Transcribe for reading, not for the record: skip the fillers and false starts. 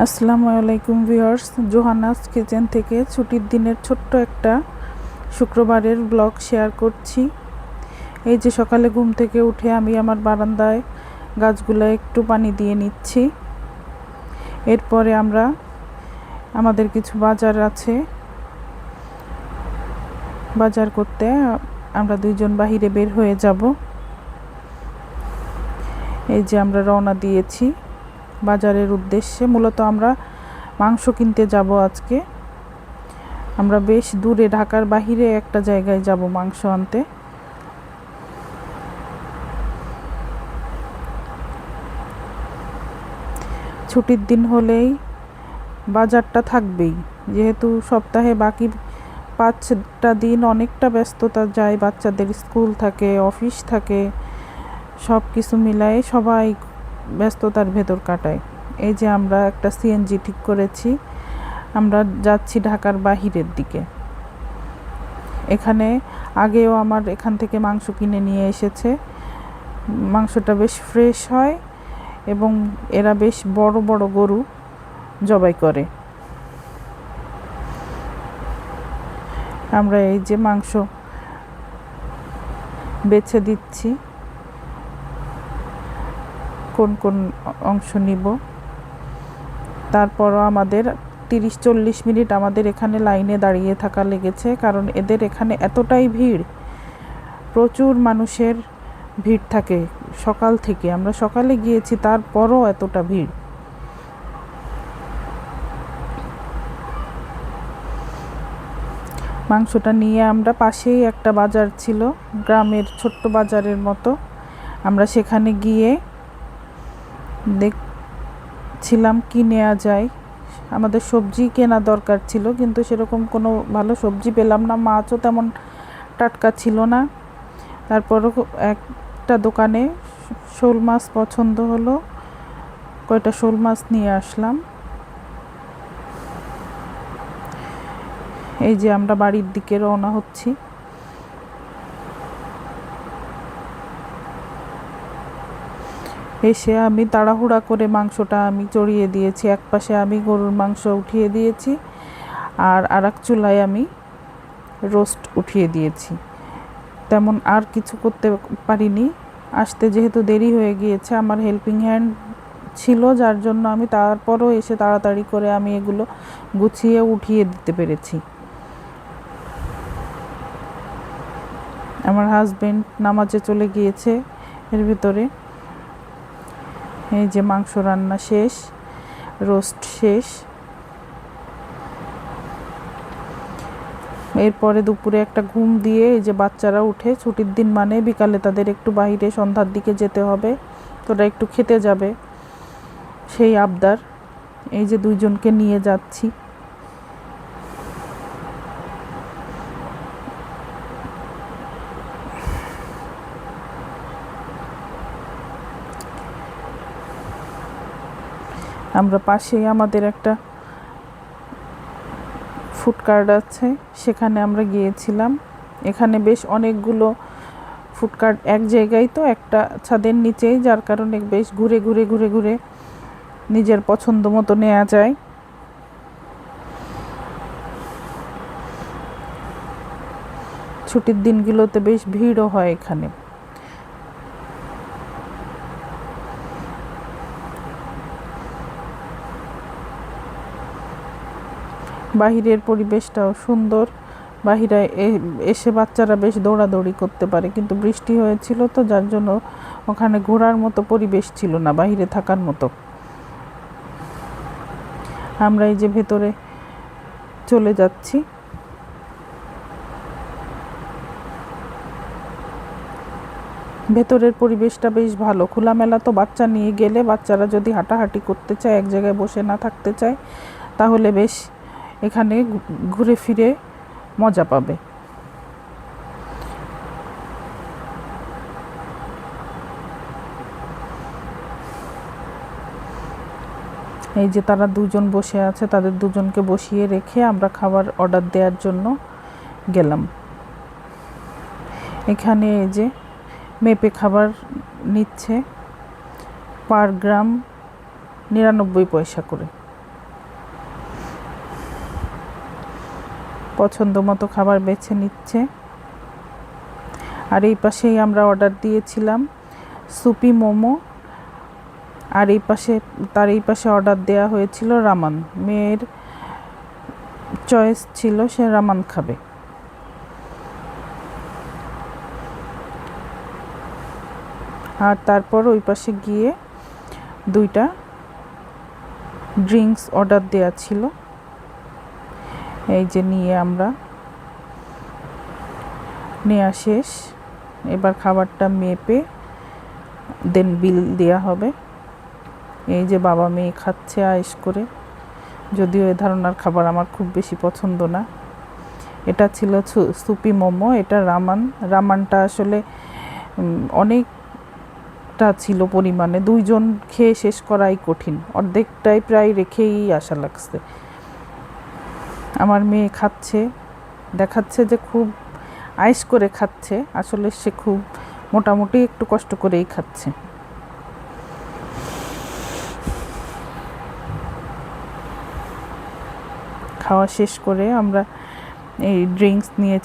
আসসালামু আলাইকুম viewers, জোহানাস kitchen থেকে ছুটির দিনের ছোট্ট একটা শুক্রবারের ব্লগ শেয়ার করছি। এই যে সকালে ঘুম থেকে উঠে আমি আমার বারান্দায় গাছগুলো একটু পানি দিয়ে নিচ্ছি। এরপরে আমাদের কিছু বাজার আছে, বাজার করতে আমরা দুইজন বাহিরে বের হয়ে যাব। এই যে আমরা রওনা দিয়েছি বাজারের উদ্দেশ্যে। মূলত আমরা মাংস কিনতে যাব আজকে। আমরা বেশ দূরে, ঢাকার বাহিরে একটা জায়গায় যাব মাংস আনতে। ছুটির দিন হলেই বাজারটা থাকবেই, যেহেতু সপ্তাহে বাকি 5টা দিন অনেকটা ব্যস্ততা যায়। বাচ্চাদের স্কুল থাকে, অফিস থাকে, সব কিছু মিলায়ে সবাই ব্যস্ততার ভেতর কাটায়। এই যে আমরা একটা সিএনজি ঠিক করেছি, আমরা যাচ্ছি ঢাকার বাহিরের দিকে। এখানে আগেও আমার এখান থেকে মাংস কিনে নিয়ে এসেছে। মাংসটা বেশ ফ্রেশ হয় এবং এরা বেশ বড় বড় গরু জবাই করে। আমরা এই যে মাংস বেছে দিচ্ছি কোন কোন অংশ নিব। তারপরও আমাদের 30-40 মিনিট আমাদের এখানে লাইনে দাঁড়িয়ে থাকা লেগেছে, কারণ এদের এখানে এতটাই ভিড়, প্রচুর মানুষের ভিড় থাকে সকাল থেকে। আমরা সকালে গিয়েছি, তারপরও এতটা ভিড়। মাংসটা নিয়ে আমরা পাশেই একটা বাজার ছিল, গ্রামের ছোট্ট বাজারের মতো, আমরা সেখানে গিয়ে দেখছিলাম কি নেওয়া যায়। আমাদের সবজি কেনা দরকার ছিল, কিন্তু সেরকম কোনো ভালো সবজি পেলাম না, মাছও তেমন টাটকা ছিল না। তারপরও একটা দোকানে শোল মাছ পছন্দ হলো, কয়টা শোল মাছ নিয়ে আসলাম। এই যে আমরা বাড়ির দিকে রওনা হচ্ছি। এসে আমি তাড়াহুড়া করে মাংসটা আমি চড়িয়ে দিয়েছি। এক পাশে আমি গরুর মাংস উঠিয়ে দিয়েছি, আর আরেক চুলায় আমি রোস্ট উঠিয়ে দিয়েছি। তেমন আর কিছু করতে পারিনি, আসতে যেহেতু দেরি হয়ে গিয়েছে। আমার হেল্পিং হ্যান্ড ছিল, যার জন্য আমি তারপরও এসে তাড়াতাড়ি করে আমি এগুলো গুছিয়ে উঠিয়ে দিতে পেরেছি। আমার হাজবেন্ড নামাজে চলে গিয়েছে এর ভিতরে। এই যে মাংস রান্না শেষ, রোস্ট শেষ। এরপরে দুপুরে একটা ঘুম দিয়ে এই যে বাচ্চারা উঠে, ছুটির দিন মানে বিকালে তাদের একটু বাইরে সন্ধ্যার দিকে যেতে হবে, তোরা একটু খেতে যাবে, সেই আবদার। এই যে দুইজনকে নিয়ে যাচ্ছি। আমরা পাশেই আমাদের একটা ফুড কার্ট আছে, সেখানে আমরা গিয়েছিলাম। এখানে বেশ অনেকগুলো ফুড কার্ট এক জায়গায়, তো একটা ছাদের নিচেই, যার কারণে বেশ ঘুরে ঘুরে ঘুরে ঘুরে নিজের পছন্দ মতো নেওয়া যায়। ছুটির দিনগুলোতে বেশ ভিড়ও হয় এখানে। বাহিরের পরিবেশটাও সুন্দর। বাহিরে এসে বাচ্চারা বেশ দৌড়াদৌড়ি করতে পারে, কিন্তু বৃষ্টি হয়েছিল তো, যার জন্য ওখানে ঘোরার মতো পরিবেশ ছিল না, বাহিরে থাকার মতো। আমরা এই যে ভেতরে চলে যাচ্ছি। ভেতরের পরিবেশটা বেশ ভালো, খোলামেলা। তো বাচ্চা নিয়ে গেলে, বাচ্চারা যদি হাঁটাহাঁটি করতে চায়, এক জায়গায় বসে না থাকতে চায়, তাহলে বেশ এখানে ঘুরে ফিরে মজা পাবে। এই যে তারা দুজন বসে আছে, তাদের দুজনকে বসিয়ে রেখে আমরা খাবার অর্ডার দেওয়ার জন্য গেলাম। এখানে এই যে মেপে খাবার নিচ্ছে, পার গ্রাম 99 পয়সা করে। পছন্দ মতো খাবার বেছে নিচ্ছে। আর এই পাশেই আমরা অর্ডার দিয়েছিলাম সুপি মোমো, আর তার এই পাশে অর্ডার দেওয়া হয়েছিল রামান। মেয়ের চয়েস ছিল সে রামান খাবে। আর তারপর ওই পাশে গিয়ে 2টা ড্রিঙ্কস অর্ডার দেওয়া ছিল, এই যে নিয়ে আমরা নেওয়া শেষ। এবার খাবারটা মেপে দেন বিল দেওয়া হবে। এই যে বাবা মেয়ে খাচ্ছে আয়েশ করে, যদিও এ ধরনের খাবার আমার খুব বেশি পছন্দ না। এটা ছিল সুপি মোমো, এটা রামানটা আসলে অনেকটা ছিল পরিমাণে, 2 জন খেয়ে শেষ করাই কঠিন, অর্ধেকটাই প্রায় রেখেই আসা লাগছে। আমার মেয়ে খাচ্ছে, দেখাচ্ছে যে খুব আয়েশ করে খাচ্ছে, আসলে সে খুব মোটামুটি একটু কষ্ট করেই খাচ্ছে। খাওয়া শেষ করে আমরা এই ড্রিঙ্কস নিয়ে